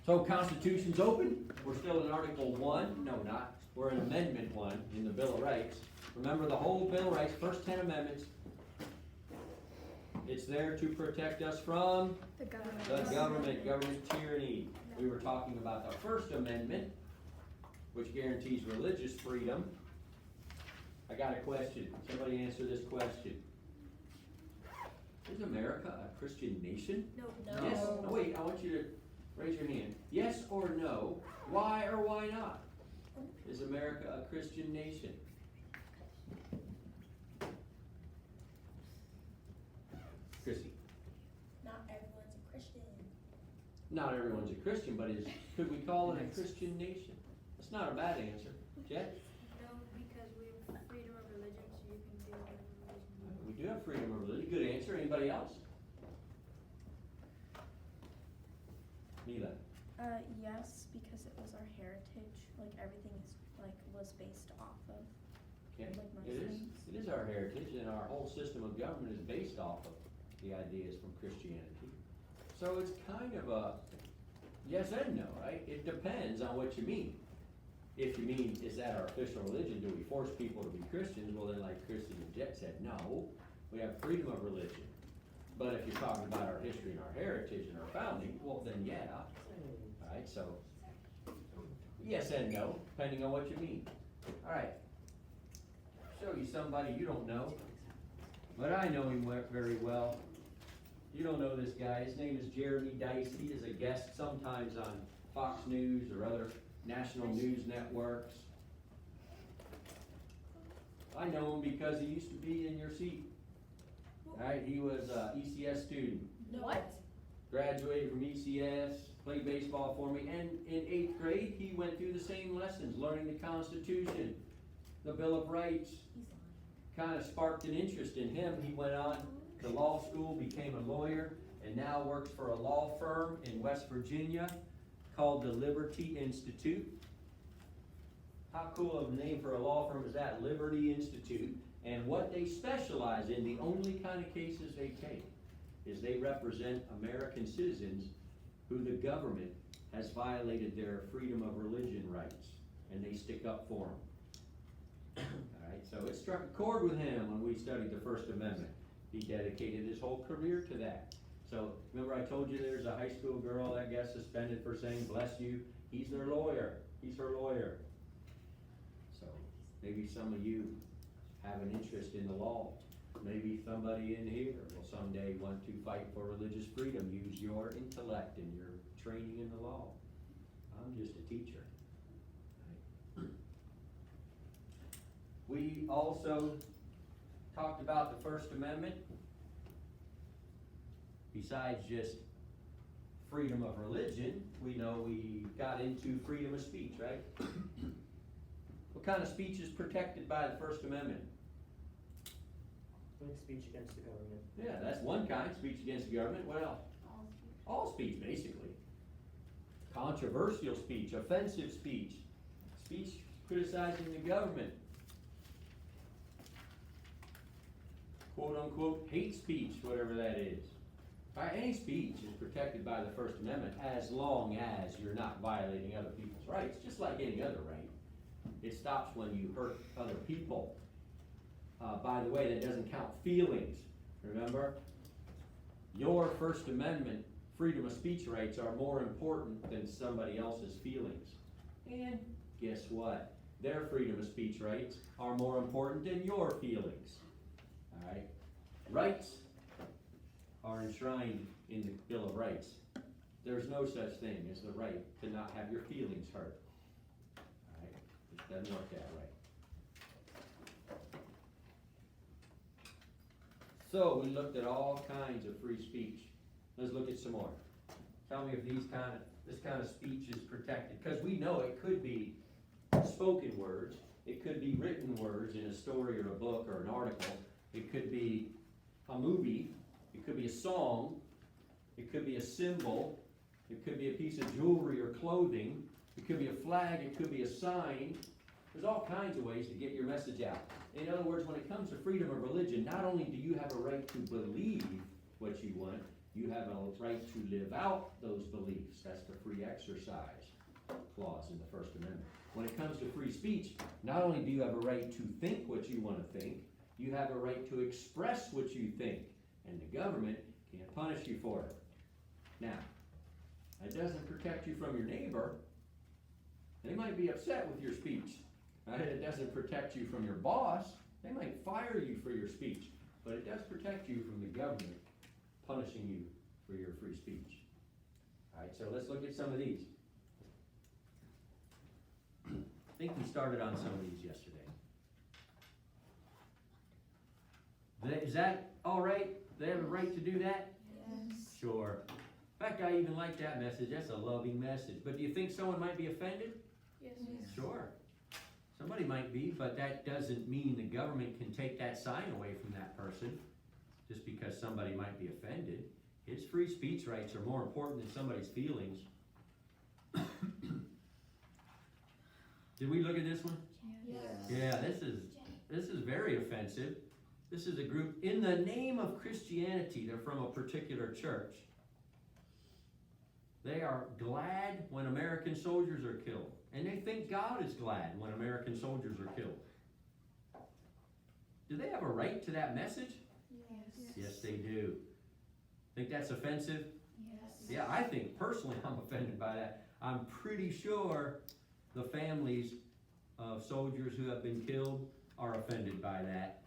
So Constitution's open. We're still in Article 1. No, not. We're in Amendment 1 in the Bill of Rights. Remember the whole Bill of Rights, first 10 amendments. It's there to protect us from The government. government tyranny. We were talking about the First Amendment, which guarantees religious freedom. I got a question. Somebody answer this question. Is America a Christian nation? No. Yes. No, wait, I want you to raise your hand. Yes or no? Why or why not? Is America a Christian nation? Chrissy. Not everyone's a Christian. Not everyone's a Christian, but could we call it a Christian nation? That's not a bad answer. Jet? No, because we have freedom of religion, so you can do whatever religion you want. We do have freedom of religion. Good answer. Anybody else? Mila. Yes, because it was our heritage, like everything is, like, was based off of, Okay. like most It is. things. It is our heritage, and our whole system of government is based off of the ideas from Christianity. So it's kind of a yes and no, right? It depends on what you mean. If you mean, is that our official religion? Do we force people to be Christians? Well, then, like Christy and Jet said, no. We have freedom of religion. But if you're talking about our history and our heritage and our founding, well, then yeah. All right, so yes and no, depending on what you mean. All right. Show you somebody you don't know, but I know him very well. You don't know this guy. His name is Jeremy Dice. He is a guest sometimes on Fox News or other national news networks. I know him because he used to be in your seat. All right, he was a ECS student. What? Graduated from ECS, played baseball for me, and in 8th grade, he went through the same lessons, learning the Constitution, the Bill of Rights. Kind of sparked an interest in him. He went on to law school, became a lawyer, and now works for a law firm in West Virginia called the Liberty Institute. How cool of a name for a law firm is that, Liberty Institute? And what they specialize in, the only kind of cases they take, is they represent American citizens who the government has violated their freedom of religion rights, and they stick up for them. All right, so it struck a chord with him when we studied the First Amendment. He dedicated his whole career to that. So remember I told you there's a high school girl that got suspended for saying bless you? He's their lawyer. He's her lawyer. So maybe some of you have an interest in the law. Maybe somebody in here will someday want to fight for religious freedom. Use your intellect and your training in the law. I'm just a teacher. Right. We also talked about the First Amendment. Besides just freedom of religion, we know we got into freedom of speech, right? What kind of speech is protected by the First Amendment? Like speech against the government. Yeah, that's one kind, speech against the government. What else? All speech, basically. Controversial speech, offensive speech, speech criticizing the government, quote unquote hate speech, whatever that is. All right, any speech is protected by the First Amendment as long as you're not violating other people's rights, just like any other right. It stops when you hurt other people. By the way, that doesn't count feelings. Remember? Your First Amendment freedom of speech rights are more important than somebody else's feelings. And guess what? Their freedom of speech rights are more important than your feelings. All right? Rights are enshrined in the Bill of Rights. There's no such thing as the right to not have your feelings hurt. All right? It doesn't work that way. So we looked at all kinds of free speech. Let's look at some more. Tell me if this kind of speech is protected, because we know it could be spoken words, it could be written words in a story or a book or an article, it could be a movie, it could be a song, it could be a symbol, it could be a piece of jewelry or clothing, it could be a flag, it could be a sign. There's all kinds of ways to get your message out. In other words, when it comes to freedom of religion, not only do you have a right to believe what you want, you have a right to live out those beliefs. That's the freedom free exercise clause in the First Amendment. When it comes to free speech, not only do you have a right to think what you want to think, you have a right to express what you think, and the government can't punish you for it. Now, that doesn't protect you from your neighbor. They might be upset with your speech. It doesn't protect you from your boss. They might fire you for your speech, but it does protect you from the government punishing you for your free speech. All right, so let's look at some of these. I think we started on some of these yesterday. Is that all right? They have a right to do that? Yes. Sure. In fact, I even like that message. That's a loving message. But do you think someone might be offended? Yes. Sure. Somebody might be, but that doesn't mean the government can take that sign away from that person just because somebody might be offended. His free speech rights are more important than somebody's feelings. Did we look at this one? Yeah, this is very offensive. This is a group in the name of Christianity. They're from a particular church. They are glad when American soldiers are killed. And they think God is glad when American soldiers are killed. Do they have a right to that message? Yes, they do. Think that's offensive? Yes. Yeah, I think personally I'm offended by that. I'm pretty sure the families of soldiers who have been killed are offended by that.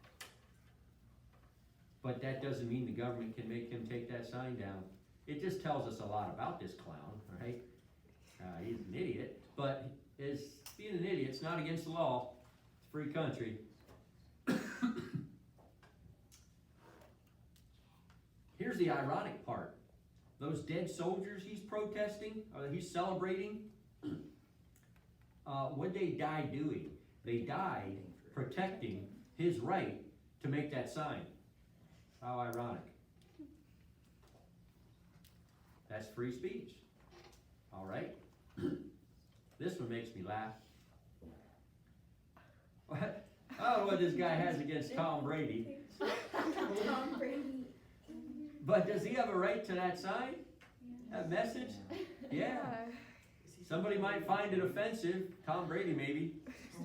But that doesn't mean the government can make him take that sign down. It just tells us a lot about this clown, right? He's an idiot, but being an idiot's not against the law. It's a free country. Here's the ironic part. Those dead soldiers he's protesting, or he's celebrating, what they died doing? They died protecting his right to make that sign. How ironic. That's free speech. All right? This one makes me laugh. What? I don't know what this guy has against Tom Brady. Tom Brady. But does he have a right to that sign? That message? Yeah. Somebody might find it offensive. Tom Brady maybe.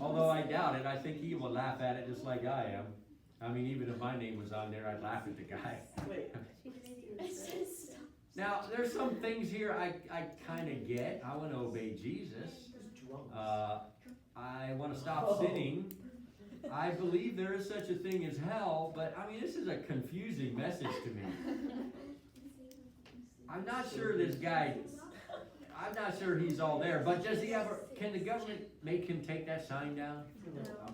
Although I doubt it. I think he will laugh at it just like I am. I mean, even if my name was on there, I'd laugh at the guy. Now, there's some things here I kind of get. I want to obey Jesus. I want to stop sinning. I believe there is such a thing as hell, but I mean, this is a confusing message to me. I'm not sure this guy, I'm not sure he's all there, but does he ever, can the government make him take that sign down?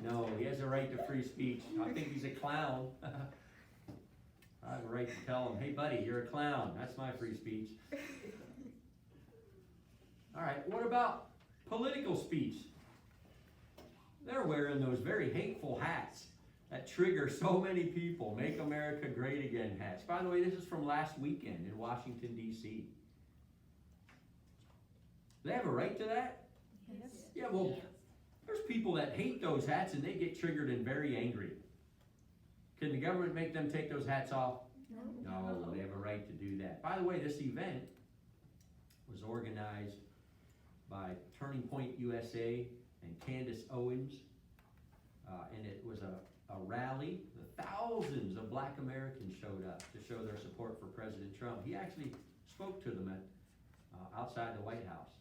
No, he has a right to free speech. I think he's a clown. I have a right to tell him, hey buddy, you're a clown. That's my free speech. All right, what about political speech? They're wearing those very hateful hats that trigger so many people. Make America Great Again hats. By the way, this is from last weekend in Washington, D.C. Do they have a right to that? Yes. Yeah, well, there's people that hate those hats and they get triggered and very angry. Can the government make them take those hats off? No, they have a right to do that. By the way, this event was organized by Turning Point USA and Candace Owens, and it was a rally. Thousands of black Americans showed up to show their support for President Trump. He actually spoke to them outside the White House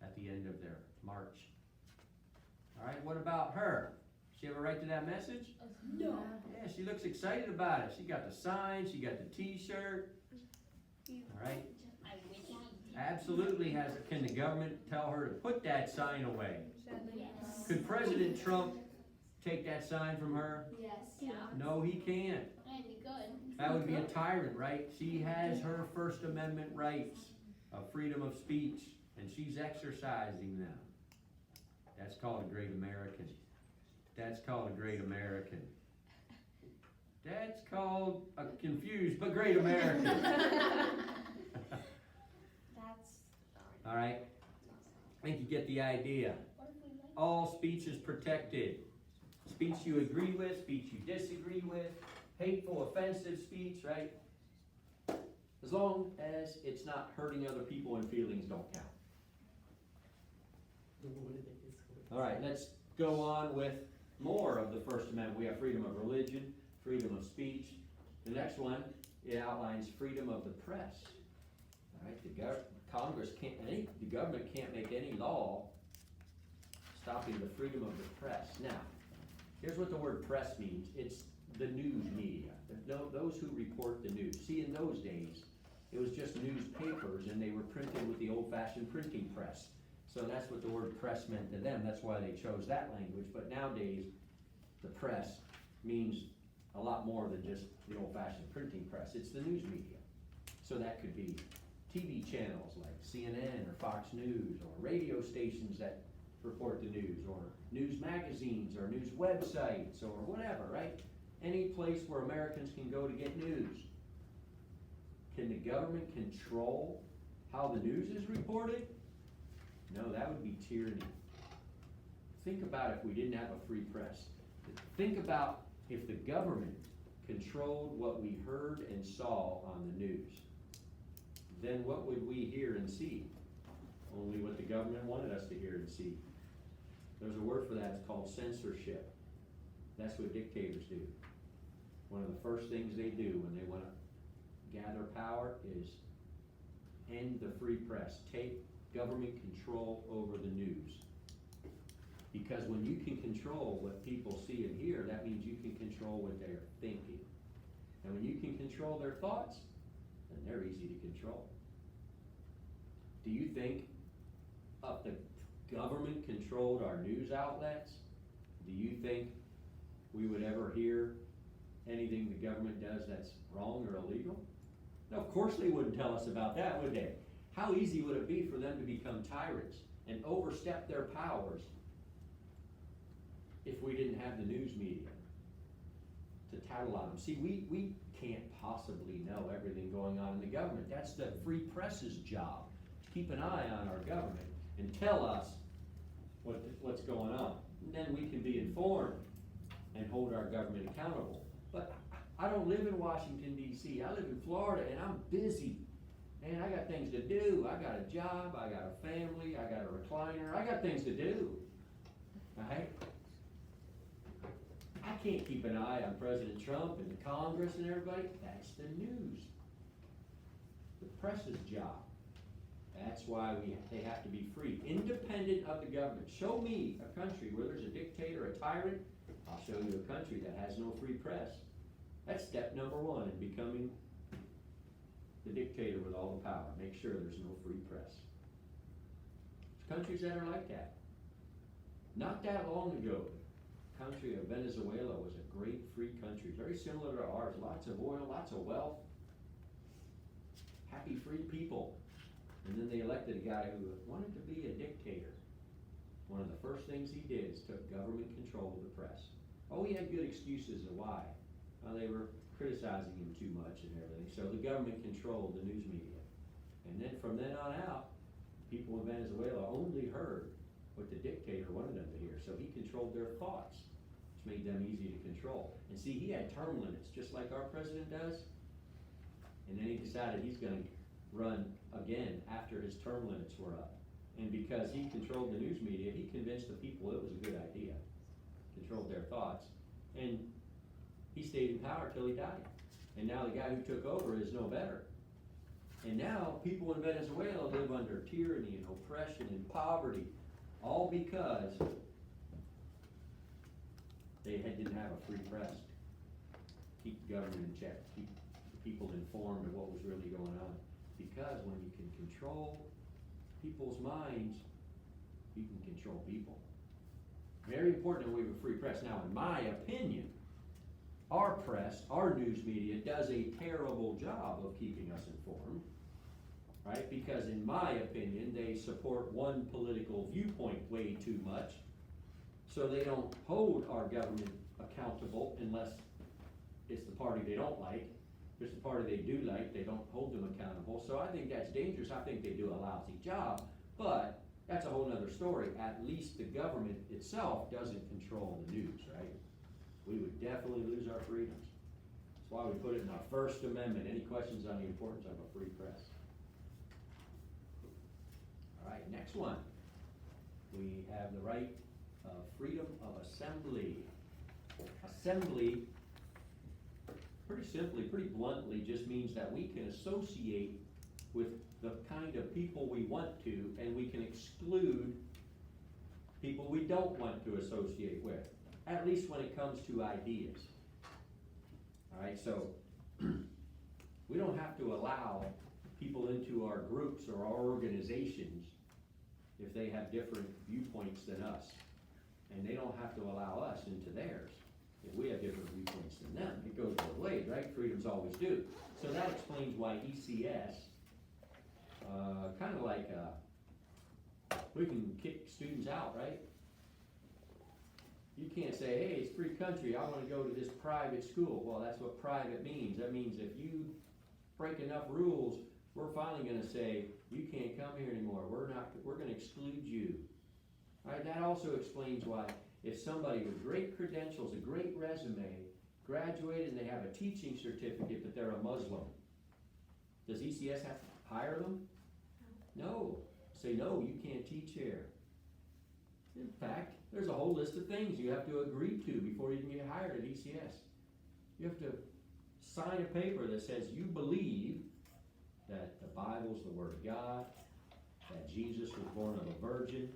at the end of their march. All right, what about her? Does she have a right to that message? No. Yeah, she looks excited about it. She got the sign, she got the t-shirt. All right. Absolutely can the government tell her to put that sign away? Yes. Could President Trump take that sign from her? Yes. No, he can't. And he could. That would be a tyrant, right? She has her First Amendment rights of freedom of speech, and she's exercising them. That's called a great American. That's called a great American. That's called a confused but great American. All right? I think you get the idea. All speech is protected. Speech you agree with, speech you disagree with, hateful, offensive speech, right? As long as it's not hurting other people and feelings don't count. All right, let's go on with more of the First Amendment. We have freedom of religion, freedom of speech. The next one, it outlines freedom of the press. All right, the government can't make any law stopping the freedom of the press. Now, here's what the word press means. It's the news media, those who report the news. See, in those days, it was just newspapers, and they were printed with the old-fashioned printing press. So that's what the word press meant to them. That's why they chose that language. But nowadays, the press means a lot more than just the old-fashioned printing press. It's the news media. So that could be TV channels like CNN or Fox News, or radio stations that report the news, or news magazines, or news websites, or whatever, right? Any place where Americans can go to get news. Can the government control how the news is reported? No, that would be tyranny. Think about if we didn't have a free press. Think about if the government controlled what we heard and saw on the news. Then what would we hear and see? Only what the government wanted us to hear and see. There's a word for that, it's called censorship. That's what dictators do. One of the first things they do when they want to gather power is end the free press, take government control over the news. Because when you can control what people see and hear, that means you can control what they're thinking. And when you can control their thoughts, then they're easy to control. Do you think if the government controlled our news outlets, do you think we would ever hear anything the government does that's wrong or illegal? No, of course they wouldn't tell us about that, would they? How easy would it be for them to become tyrants and overstep their powers if we didn't have the news media to tattle on them? See, we can't possibly know everything going on in the government. That's the free press's job, to keep an eye on our government and tell us what's going on. And then we can be informed and hold our government accountable. But I don't live in Washington, D.C. I live in Florida, and I'm busy. Man, I got things to do. I got a job, I got a family, I got a recliner, I got things to do. Right? I can't keep an eye on President Trump and the Congress and everybody. That's the news. The press's job. That's why they have to be free, independent of the government. Show me a country where there's a dictator, a tyrant. I'll show you a country that has no free press. That's step number one in becoming the dictator with all the power. Make sure there's no free press. There's countries that are like that. Not that long ago, the country of Venezuela was a great free country, very similar to ours. Lots of oil, lots of wealth, happy free people. And then they elected a guy who wanted to be a dictator. One of the first things he did is took government control of the press. Oh, he had good excuses of why. They were criticizing him too much and everything. So the government controlled the news media. And then from then on out, people in Venezuela only heard what the dictator wanted them to hear. So he controlled their thoughts, which made them easy to control. And see, he had term limits, just like our president does. And then he decided he's going to run again after his term limits were up. And because he controlled the news media, he convinced the people it was a good idea. Controlled their thoughts. And he stayed in power till he died. And now the guy who took over is no better. And now people in Venezuela live under tyranny and oppression and poverty, all because they didn't have a free press. Keep the government in check, keep the people informed of what was really going on. Because when you can control people's minds, you can control people. Very important that we have a free press. Now, in my opinion, our press, our news media, does a terrible job of keeping us informed, right? Because in my opinion, they support one political viewpoint way too much, so they don't hold our government accountable unless it's the party they don't like. If it's the party they do like, they don't hold them accountable. So I think that's dangerous. I think they do a lousy job, but that's a whole nother story. At least the government itself doesn't control the news, right? We would definitely lose our freedoms. That's why we put it in our First Amendment. Any questions on the importance of a free press? All right, next one. We have the right of freedom of assembly. Assembly, pretty simply, pretty bluntly, just means that we can associate with the kind of people we want to, and we can exclude people we don't want to associate with, at least when it comes to ideas. Alright, so we don't have to allow people into our groups or our organizations if they have different viewpoints than us. And they don't have to allow us into theirs if we have different viewpoints than them. It goes both ways, right? Freedoms always do. So that explains why ECS, kind of like, we can kick students out, right? You can't say, hey, it's free country, I wanna go to this private school. Well, that's what private means. That means if you break enough rules, we're finally gonna say, you can't come here anymore. We're gonna exclude you. Alright, that also explains why if somebody with great credentials, a great resume, graduated and they have a teaching certificate but they're a Muslim, does ECS have to hire them? No. Say, no, you can't teach here. In fact, there's a whole list of things you have to agree to before you can get hired at ECS. You have to sign a paper that says you believe that the Bible's the Word of God, that Jesus was born of a virgin,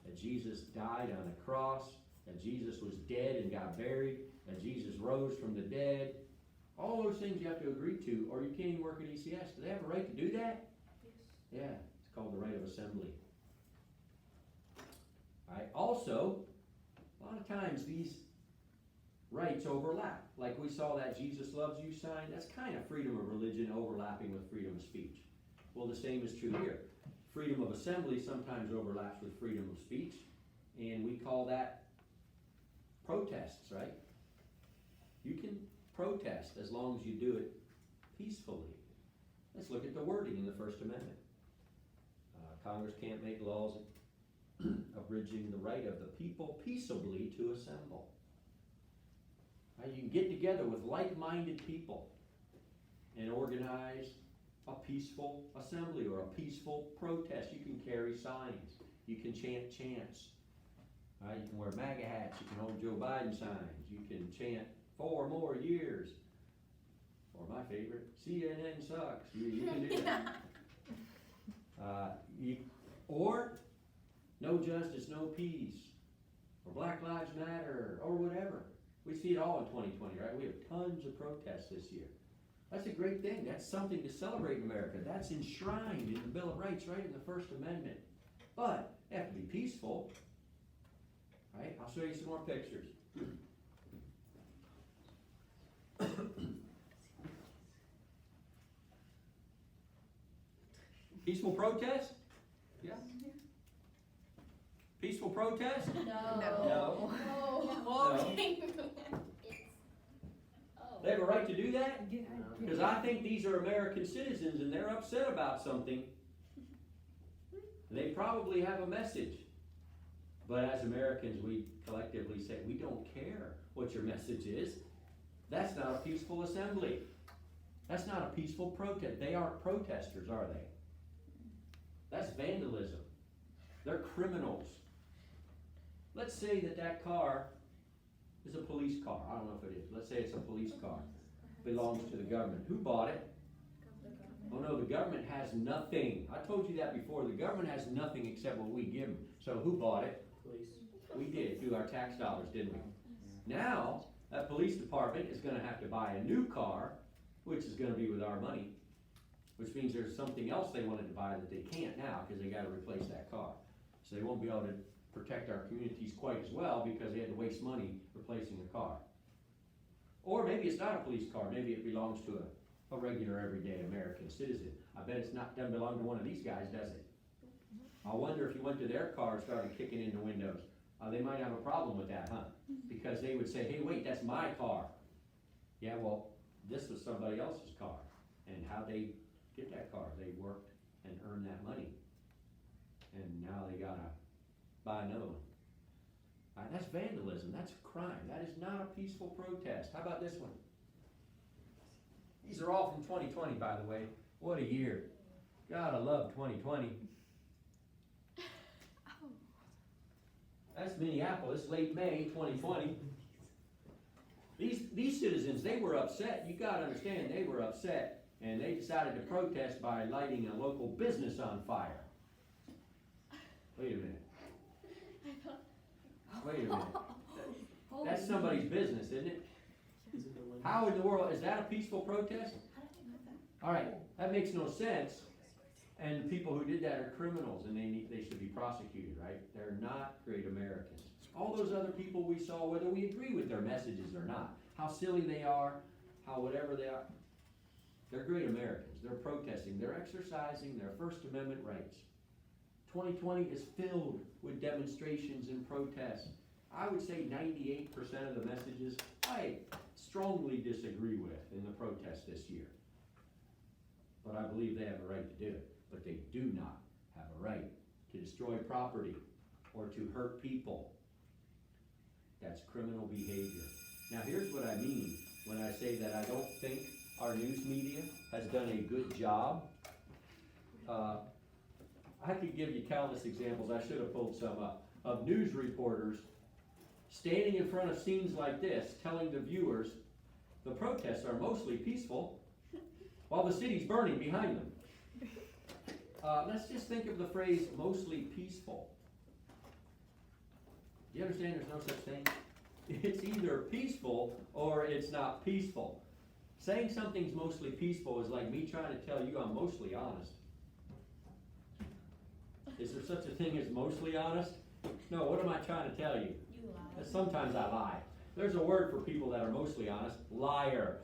that Jesus died on a cross, that Jesus was dead and got buried, that Jesus rose from the dead. All those things you have to agree to, or you can't even work at ECS. Do they have a right to do that? Yes. Yeah, it's called the right of assembly. Alright, also, a lot of times these rights overlap. Like we saw that Jesus loves you sign, that's kind of freedom of religion overlapping with freedom of speech. Well, the same is true here. Freedom of assembly sometimes overlaps with freedom of speech, and we call that protests, right? You can protest as long as you do it peacefully. Let's look at the wording in the First Amendment. Congress can't make laws abridging the right of the people peaceably to assemble. Right, you can get together with like-minded people and organize a peaceful assembly or a peaceful protest. You can carry signs. You can chant chants. Right, you can wear MAGA hats. You can hold Joe Biden signs. You can chant 4 more years. Or my favorite, CNN sucks. You can do that. Or no justice, no peace. Or Black Lives Matter, or whatever. We see it all in 2020, right? We have tons of protests this year. That's a great thing. That's something to celebrate in America. That's enshrined in the Bill of Rights, right in the First Amendment. But they have to be peaceful. Right? I'll show you some more pictures. Peaceful protest? Yeah. Peaceful protest? No. No. No. They have a right to do that? Because I think these are American citizens and they're upset about something. They probably have a message. But as Americans, we collectively say, we don't care what your message is. That's not a peaceful assembly. That's not a peaceful protest. They aren't protesters, are they? That's vandalism. They're criminals. Let's say that car is a police car. I don't know if it is. Let's say it's a police car. Belongs to the government. Who bought it? Oh no, the government has nothing. I told you that before. The government has nothing except what we give them. So who bought it? Police. We did, through our tax dollars, didn't we? Now, that police department is gonna have to buy a new car, which is gonna be with our money, which means there's something else they wanted to buy that they can't now, because they gotta replace that car. So they won't be able to protect our communities quite as well, because they had to waste money replacing a car. Or maybe it's not a police car, maybe it belongs to a regular, everyday American citizen. I bet it's not, doesn't belong to one of these guys, does it? I wonder if you went to their car and started kicking in the windows. They might have a problem with that, huh? Because they would say, hey, wait, that's my car. Yeah, well, this was somebody else's car. And how they get that car? They worked and earned that money. And now they gotta buy another one. That's vandalism, that's a crime. That is not a peaceful protest. How about this one? These are all from 2020, by the way. What a year. God, I love 2020. That's Minneapolis, late May 2020. These citizens, they were upset. You gotta understand, they were upset. And they decided to protest by lighting a local business on fire. Wait a minute. Wait a minute. That's somebody's business, isn't it? How in the world, is that a peaceful protest? Alright, that makes no sense. And the people who did that are criminals and they should be prosecuted, right? They're not great Americans. All those other people we saw, whether we agree with their messages or not, how silly they are, how whatever they are, they're great Americans. They're protesting. They're exercising their First Amendment rights. 2020 is filled with demonstrations and protests. I would say 98% of the messages I strongly disagree with in the protests this year. But I believe they have a right to do it. But they do not have a right to destroy property or to hurt people. That's criminal behavior. Now here's what I mean when I say that I don't think our news media has done a good job. I could give you countless examples, I should have pulled some up, of news reporters standing in front of scenes like this, telling the viewers the protests are mostly peaceful, while the city's burning behind them. Let's just think of the phrase mostly peaceful. Do you understand there's no such thing? It's either peaceful or it's not peaceful. Saying something's mostly peaceful is like me trying to tell you I'm mostly honest. Is there such a thing as mostly honest? No, what am I trying to tell you? You lie. Sometimes I lie. There's a word for people that are mostly honest, liar.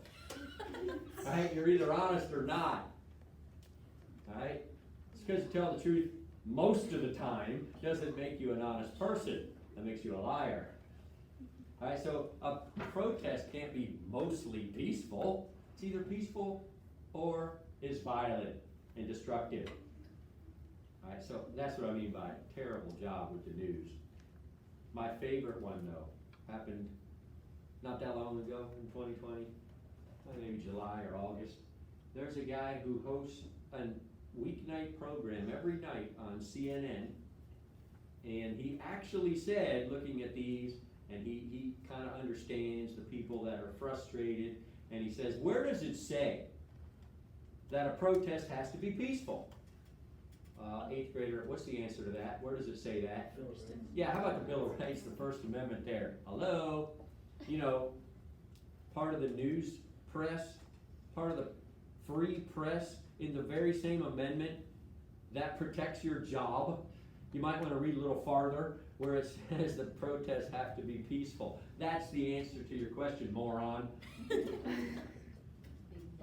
Right? You're either honest or not. Right? It's because you tell the truth most of the time doesn't make you an honest person. That makes you a liar. Alright, so a protest can't be mostly peaceful. It's either peaceful or is violent and destructive. Alright, so that's what I mean by terrible job with the news. My favorite one though happened not that long ago in 2020, maybe July or August. There's a guy who hosts a weeknight program every night on CNN, and he actually said, looking at these, and he kind of understands the people that are frustrated, and he says, where does it say that a protest has to be peaceful? 8th grader, what's the answer to that? Where does it say that? Yeah, how about the Bill of Rights, the First Amendment there? Hello? You know, part of the news press, part of the free press in the very same amendment that protects your job. You might want to read a little farther where it says the protests have to be peaceful. That's the answer to your question, moron.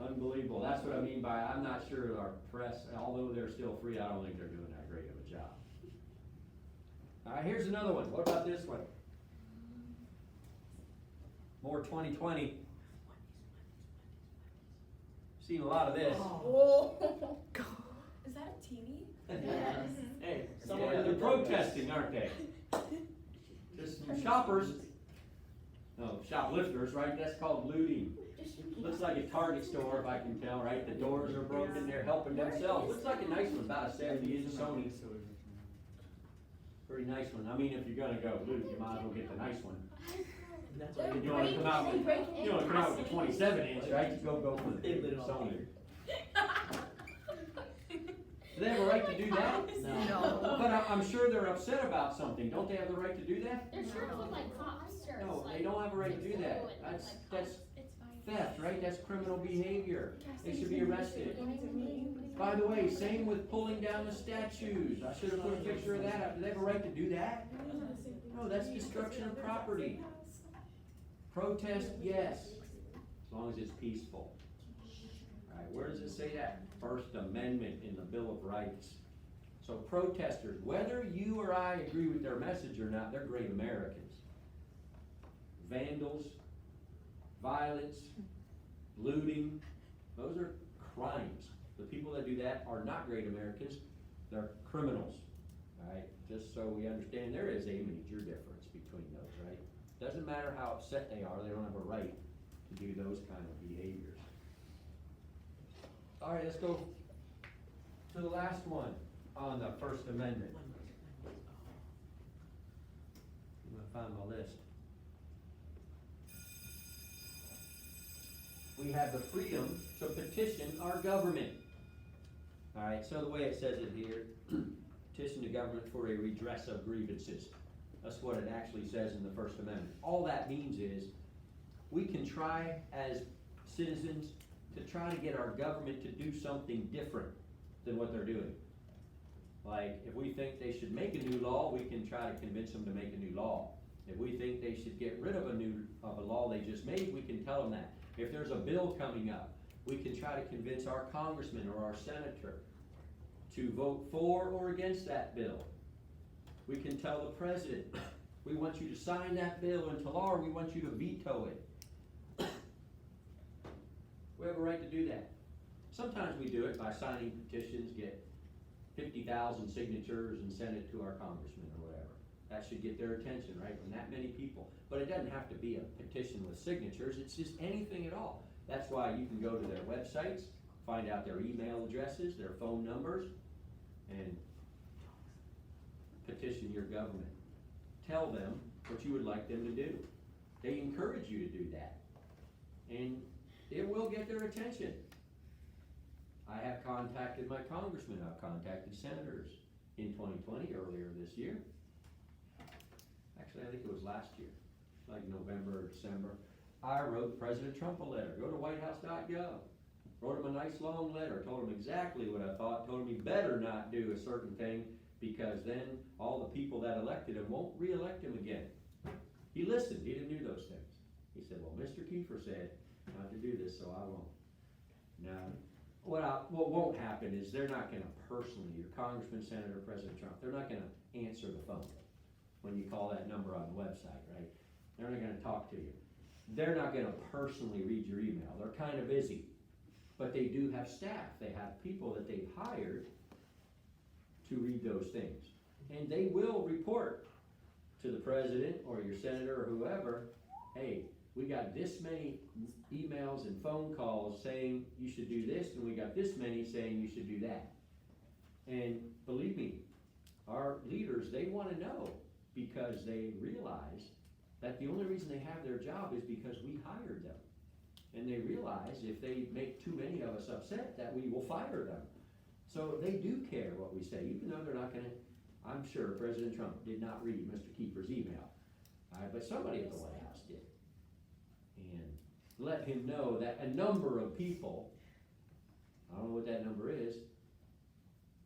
Unbelievable. That's what I mean by I'm not sure our press, although they're still free, I don't think they're doing that great of a job. Alright, here's another one. What about this one? More 2020. Seen a lot of this. Whoa. Is that a TV? Hey, yeah, they're protesting, aren't they? Just some shoppers. No, shoplifters, right? That's called looting. Looks like a Target store, if I can tell, right? The doors are broken, they're helping themselves. Looks like a nice one, about a 70-inch Sony. Pretty nice one. I mean, if you're gonna go loot, you might as well get the nice one. You wanna come out with the 27-inch, right? You go for the Sony. Do they have a right to do that? No. But I'm sure they're upset about something. Don't they have the right to do that? Their shirts look like cops shirts. No, like, they don't have a right to do that. That's theft, right? That's criminal behavior. They should be arrested. By the way, same with pulling down the statues. I should have put a picture of that up. Do they have a right to do that? No, that's destruction of property. Protest, yes, as long as it's peaceful. All right, where does it say that? First Amendment in the Bill of Rights. So protesters, whether you or I agree with their message or not, they're great Americans. Vandals, violence, looting, those are crimes. The people that do that are not great Americans, they're criminals. All right, just so we understand, there is a major difference between those, right? Doesn't matter how upset they are, they don't have a right to do those kind of behaviors. All right, let's go to the last one on the First Amendment. find my list. We have the freedom to petition our government. Alright, so the way it says it here, petition the government for a redress of grievances. That's what it actually says in the First Amendment. All that means is, we can try as citizens to try to get our government to do something different than what they're doing. Like, if we think they should make a new law, we can try to convince them to make a new law. If we think they should get rid of a law they just made, we can tell them that. If there's a bill coming up, we can try to convince our congressman or our senator to vote for or against that bill. We can tell the president, we want you to sign that bill into law, or we want you to veto it. We have a right to do that. Sometimes we do it by signing petitions, get 50,000 signatures and send it to our congressman or whatever. That should get their attention, right, from that many people. But it doesn't have to be a petition with signatures, it's just anything at all. That's why you can go to their websites, find out their email addresses, their phone numbers, and petition your government. Tell them what you would like them to do. They encourage you to do that. And it will get their attention. I have contacted my congressman, I've contacted senators in 2020, earlier this year. Actually, I think it was last year, like November or December. I wrote President Trump a letter, go to whitehouse.gov. Wrote him a nice long letter, told him exactly what I thought, told him he better not do a certain thing, because then all the people that elected him won't re-elect him again. He listened, he didn't do those things. He said, well, Mr. Kiefer said not to do this, so I won't. Now, what won't happen is they're not gonna personally, your congressman, senator, President Trump, they're not gonna answer the phone when you call that number on the website, right? They're not gonna talk to you. They're not gonna personally read your email. They're kind of busy. But they do have staff. They have people that they've hired to read those things. And they will report to the president or your senator or whoever, hey, we got this many emails and phone calls saying you should do this, and we got this many saying you should do that. And believe me, our leaders, they wanna know, because they realize that the only reason they have their job is because we hired them. And they realize if they make too many of us upset, that we will fire them. So they do care what we say, even though they're not gonna, I'm sure President Trump did not read Mr. Kiefer's email. But somebody at the White House did. And let him know that a number of people, I don't know what that number is,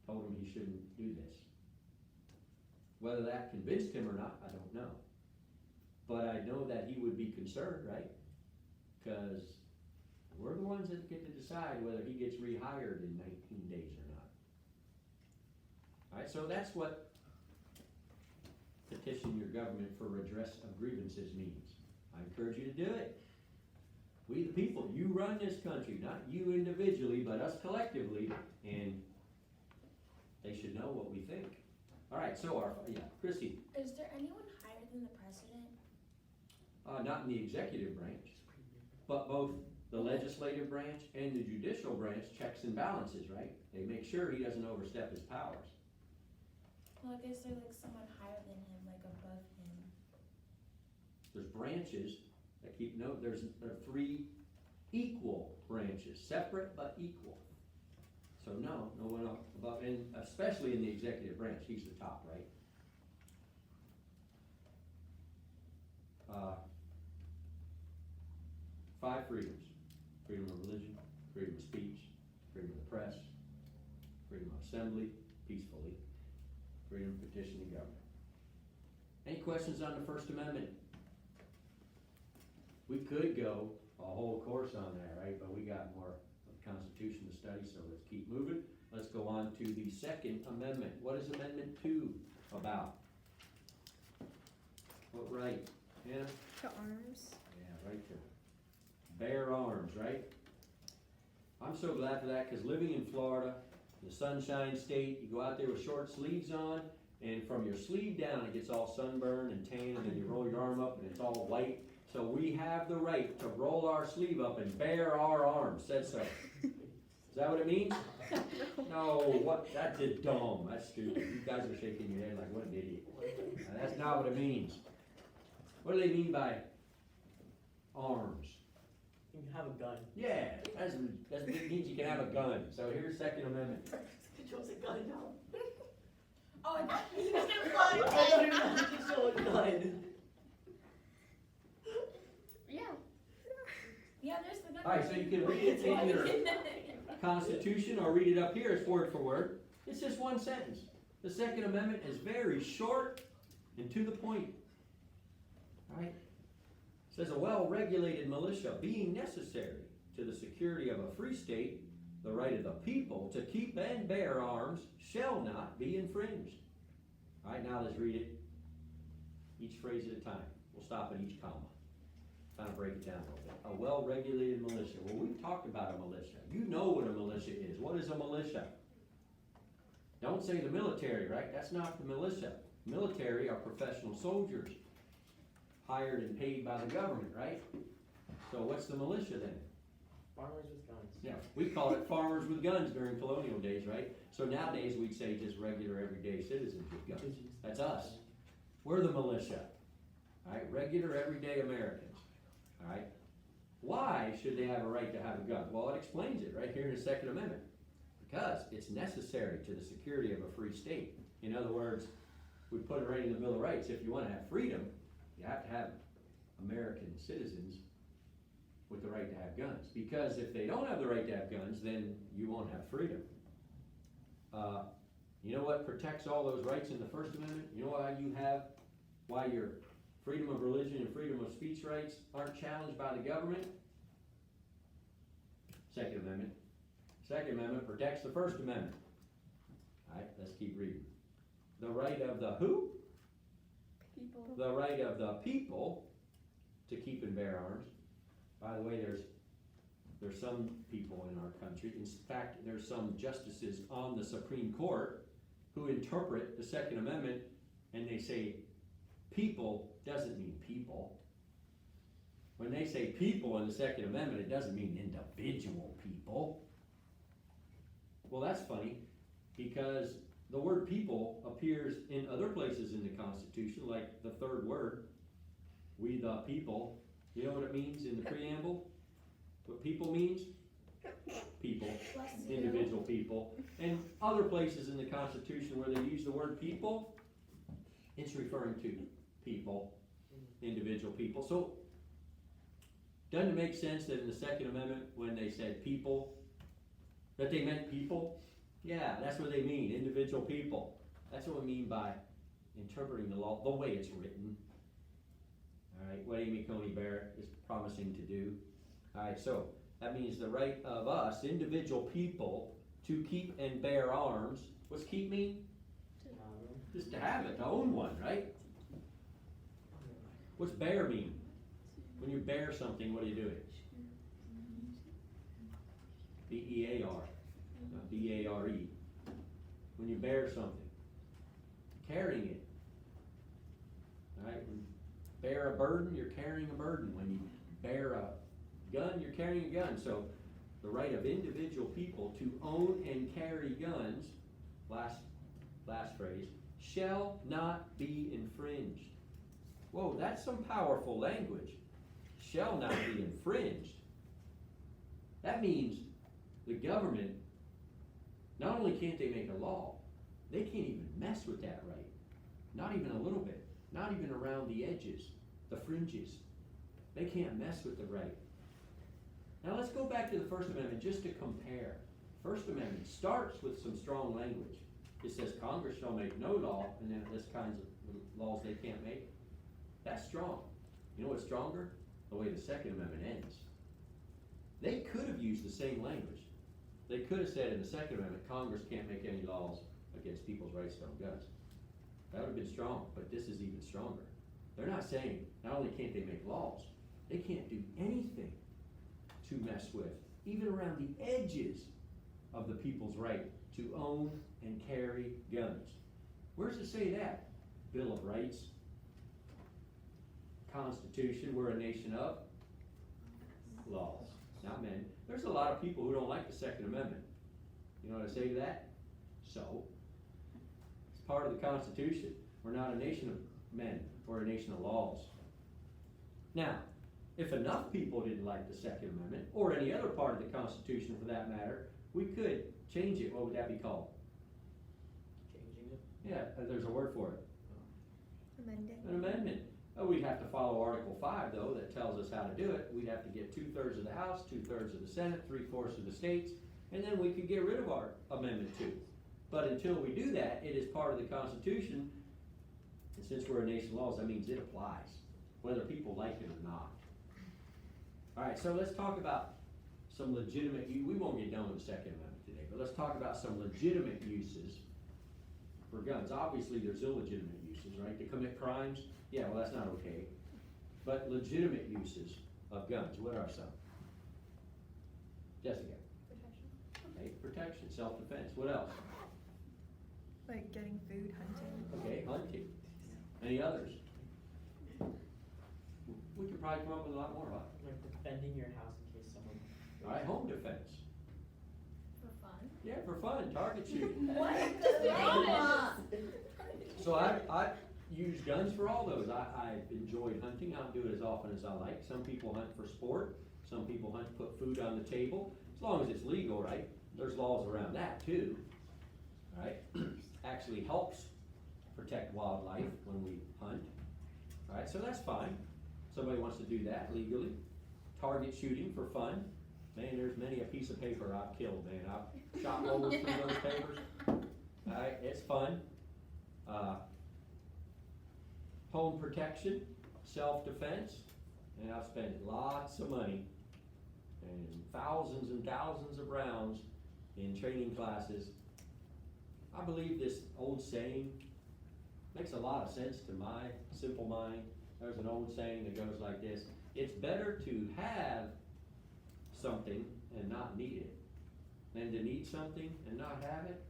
told him he shouldn't do this. Whether that convinced him or not, I don't know. But I know that he would be concerned, right? Because we're the ones that get to decide whether he gets rehired in 19 days or not. Alright, so that's what petition your government for redress of grievances means. I encourage you to do it. We the people, you run this country, not you individually, but us collectively, and they should know what we think. Alright, so Chrissy. Is there anyone higher than the president? Not in the executive branch, but both the legislative branch and the judicial branch checks and balances, right? They make sure he doesn't overstep his powers. Well, is there like someone higher than him, like above him? There's branches that keep note, there are 3 equal branches, separate but equal. So no one up above, and especially in the executive branch, he's the top, right? 5 freedoms: freedom of religion, freedom of speech, freedom of the press, freedom of assembly, peacefully, freedom of petition the government. Any questions on the First Amendment? We could go a whole course on that, right? But we got more of the Constitution to study, so let's keep moving. Let's go on to the Second Amendment. What is Amendment 2 about? What right? Hannah? To arms. Yeah, right to bear arms, right? I'm so glad for that, because living in Florida, the Sunshine State, you go out there with short sleeves on, and from your sleeve down it gets all sunburned and tan, and then you roll your arm up and it's all white. So we have the right to roll our sleeve up and bare our arms, said so. Is that what it means? No, what? That's just dumb, that's stupid. You guys are shaking your head like, what an idiot. That's not what it means. What do they mean by arms? You can have a gun. Yeah, that means you can have a gun. So here's Second Amendment. Controls a gun now. Oh, and that means I don't even have to control a gun. Yeah. Yeah, there's the gun. Alright, so you can read it in your Constitution or read it up here, it's word for word. It's just one sentence. The Second Amendment is very short and to the point. Alright? It says a well-regulated militia being necessary to the security of a free state, the right of the people to keep and bear arms shall not be infringed. Alright, now let's read it each phrase at a time. We'll stop at each comma. Kind of break it down a little bit. A well-regulated militia. Well, we've talked about a militia. You know what a militia is. What is a militia? Don't say the military, right? That's not the militia. Military are professional soldiers, hired and paid by the government, right? So what's the militia then? Farmers with guns. Yeah, we called it farmers with guns during colonial days, right? So nowadays we'd say just regular everyday citizens with guns. That's us. We're the militia. Alright, regular everyday Americans. Alright? Why should they have a right to have a gun? Well, it explains it right here in the Second Amendment. Because it's necessary to the security of a free state. In other words, we put it right in the Bill of Rights. If you want to have freedom, you have to have American citizens with the right to have guns. Because if they don't have the right to have guns, then you won't have freedom. You know what protects all those rights in the First Amendment? You know why your freedom of religion and freedom of speech rights aren't challenged by the government? Second Amendment. Second Amendment protects the First Amendment. Alright, let's keep reading. The right of the who? People. The right of the people to keep and bear arms. By the way, there's some people in our country, in fact, there's some justices on the Supreme Court who interpret the Second Amendment and they say people doesn't mean people. When they say people in the Second Amendment, it doesn't mean individual people. Well, that's funny, because the word people appears in other places in the Constitution, like the third word, we the people. You know what it means in the preamble? What people means? People, individual people. And other places in the Constitution where they use the word people, it's referring to people, individual people. So, doesn't it make sense that in the Second Amendment, when they said people, that they meant people? Yeah, that's what they mean, individual people. That's what we mean by interpreting the law the way it's written. Alright, what Amy Coney Barrett is promising to do. Alright, so that means the right of us, individual people, to keep and bear arms. What's keep mean? Just to have it, to own one, right? What's bear mean? When you bear something, what are you doing? B-E-A-R, not B-A-R-E. When you bear something, carrying it. Alright, when you bear a burden, you're carrying a burden. When you bear a gun, you're carrying a gun. So, the right of individual people to own and carry guns, last phrase, shall not be infringed. Whoa, that's some powerful language. Shall not be infringed. That means the government, not only can't they make a law, they can't even mess with that right. Not even a little bit. Not even around the edges, the fringes. They can't mess with the right. Now let's go back to the First Amendment just to compare. First Amendment starts with some strong language. It says Congress shall make no law, and then it lists kinds of laws they can't make. That's strong. You know what's stronger? The way the Second Amendment ends. They could have used the same language. They could have said in the Second Amendment, Congress can't make any laws against people's rights to own guns. That would have been strong, but this is even stronger. They're not saying, not only can't they make laws, they can't do anything to mess with, even around the edges of the people's right to own and carry guns. Where does it say that? Bill of Rights, Constitution, we're a nation of laws, not men. There's a lot of people who don't like the Second Amendment. You know what I say to that? So, it's part of the Constitution. We're not a nation of men, we're a nation of laws. Now, if enough people didn't like the Second Amendment, or any other part of the Constitution for that matter, we could change it. What would that be called? Changing it. Yeah, there's a word for it. Amending. An amendment. We'd have to follow Article 5, though, that tells us how to do it. We'd have to get 2/3 of the House, 2/3 of the Senate, 3/4 of the states, and then we could get rid of our Amendment 2. But until we do that, it is part of the Constitution, and since we're a nation of laws, that means it applies, whether people like it or not. All right, so let's talk about some legitimate, we won't get done with the Second Amendment today, but let's talk about some legitimate uses for guns. Obviously, there's illegitimate uses, right? To commit crimes, yeah, well, that's not okay. But legitimate uses of guns, what are some? Jessica? Protection. Okay, protection, self-defense, what else? Like getting food, hunting. Okay, hunting. Any others? We could probably come up with a lot more, huh? Like defending your house in case someone. All right, home defense. For fun. Yeah, for fun, target shooting. What? So I use guns for all those. I've enjoyed hunting. I don't do it as often as I like. Some people hunt for sport. Some people hunt to put food on the table. As long as it's legal, right? There's laws around that too. All right? Actually helps protect wildlife when we hunt. All right, so that's fine. Somebody wants to do that legally. Target shooting for fun. Man, there's many a piece of paper I've killed, man. I've shot holes through those papers. All right, it's fun. Home protection, self-defense, and I've spent lots of money and thousands of rounds in training classes. I believe this old saying makes a lot of sense to my simple mind. There's an old saying that goes like this: it's better to have something and not need it than to need something and not have it.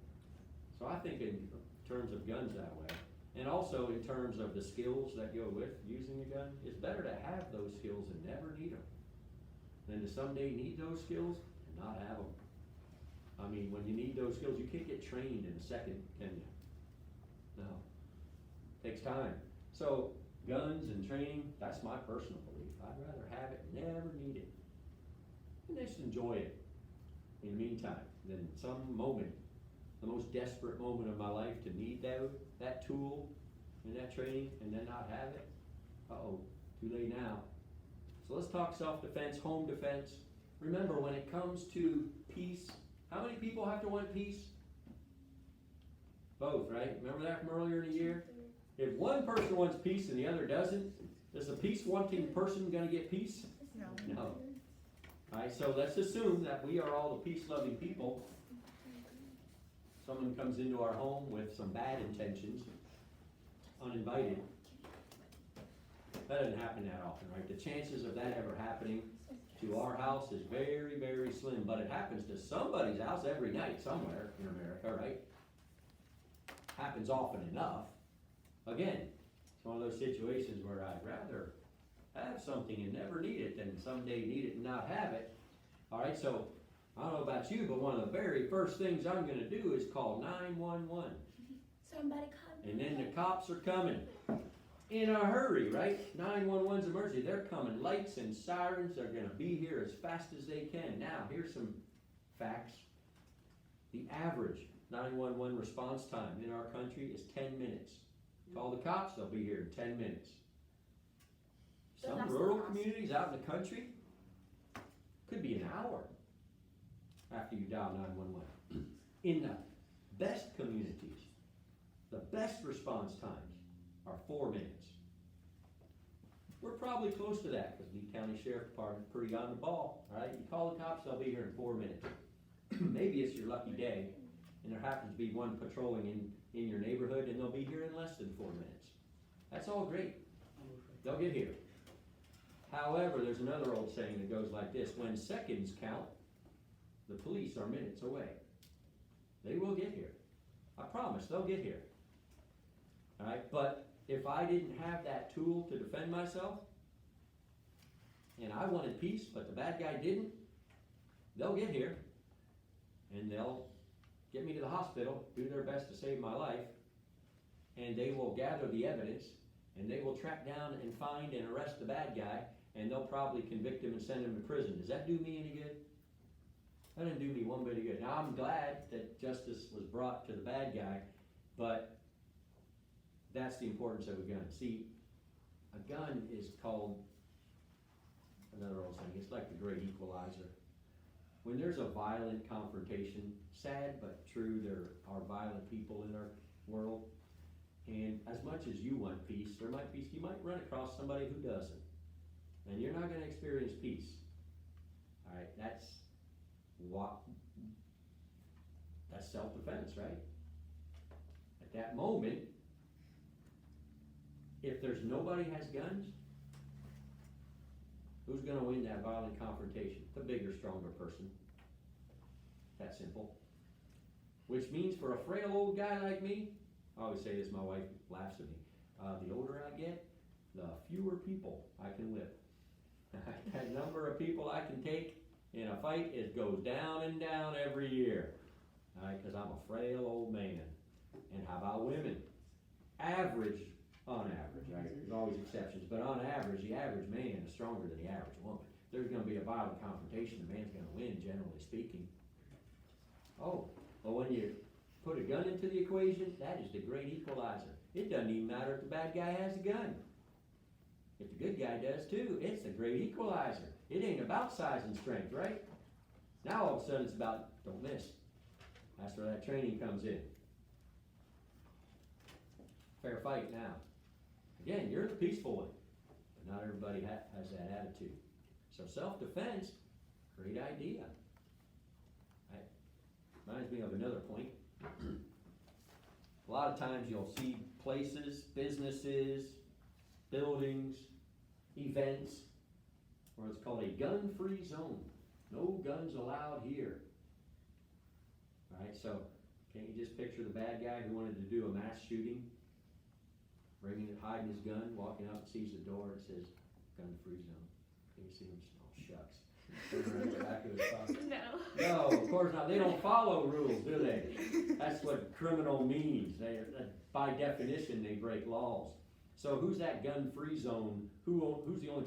So I think in terms of guns that way. And also in terms of the skills that go with using a gun, it's better to have those skills and never need them than to someday need those skills and not have them. I mean, when you need those skills, you can't get trained in a second, can you? No. Takes time. So guns and training, that's my personal belief. I'd rather have it and never need it. And just enjoy it in the meantime than some moment, the most desperate moment of my life, to need that tool and that training and then not have it. Uh-oh, too late now. So let's talk self-defense, home defense. Remember, when it comes to peace, how many people have to want peace? Both, right? Remember that from earlier in the year? If one person wants peace and the other doesn't, is the peace-wanting person gonna get peace? No. No. Alright, so let's assume that we are all the peace-loving people. Someone comes into our home with some bad intentions, uninvited. That doesn't happen that often, right? The chances of that ever happening to our house is very, very slim, but it happens to somebody's house every night somewhere in America, right? Happens often enough. Again, it's one of those situations where I'd rather have something and never need it than someday need it and not have it. Alright, so I don't know about you, but one of the very first things I'm gonna do is call 911. Somebody call me. And then the cops are coming in a hurry, right? 911's emergency, they're coming, lights and sirens, they're gonna be here as fast as they can. Now, here's some facts. The average 911 response time in our country is 10 minutes. Call the cops, they'll be here in 10 minutes. So Some that's rural fast. communities out in the country, could be an hour after you dial 911. In the best communities, the best response times are 4 minutes. We're probably close to that because Lee County Sheriff Department's pretty on the ball, all right? You call the cops, they'll be here in 4 minutes. Maybe it's your lucky day and there happens to be one patrolling in your neighborhood and they'll be here in less than 4 minutes. That's all great. They'll get here. However, there's another old saying that goes like this: when seconds count, the police are minutes away. They will get here. I promise, they'll get here. Alright, but if I didn't have that tool to defend myself, and I wanted peace, but the bad guy didn't, they'll get here, and they'll get me to the hospital, do their best to save my life, and they will gather the evidence, and they will track down and find and arrest the bad guy, and they'll probably convict him and send him to prison. Does that do me any good? That didn't do me one bit of good. Now, I'm glad that justice was brought to the bad guy, but that's the importance of a gun. See, a gun is called, another old saying, it's like the great equalizer. When there's a violent confrontation, sad but true, there are violent people in our world, and as much as you want peace, you might run across somebody who doesn't, and you're not gonna experience peace. Alright, that's self-defense, right? At that moment, if there's nobody has guns, who's gonna win that violent confrontation? The bigger, stronger person. That simple. Which means for a frail old guy like me, I always say this, my wife laughs at me, the older I get, the fewer people I can whip. That number of people I can take in a fight, it goes down and down every year. Alright, cause I'm a frail old man. And how about women? On average, right? There's always exceptions, but on average, the average man is stronger than the average woman. If there's gonna be a violent confrontation, the man's gonna win, generally speaking. Oh, but when you put a gun into the equation, that is the great equalizer. It doesn't even matter if the bad guy has a gun. If the good guy does too, it's the great equalizer. It ain't about size and strength, right? Now all of a sudden it's about, don't miss. That's where that training comes in. Fair fight now. Again, you're the peaceful one, but not everybody has that attitude. So self-defense, great idea. Reminds me of another point. A lot of times you'll see places, businesses, buildings, events, where it's called a gun-free zone. No guns allowed here. Alright, so can't you just picture the bad guy who wanted to do a mass shooting? Hiding his gun, walking up and sees the door and says, gun-free zone. Can you see him? Oh, shucks. Turn around the back of his pocket. No. No, of course not. They don't follow rules, do they? That's what criminal means. By definition, they break laws. So who's that gun-free zone? Who's the only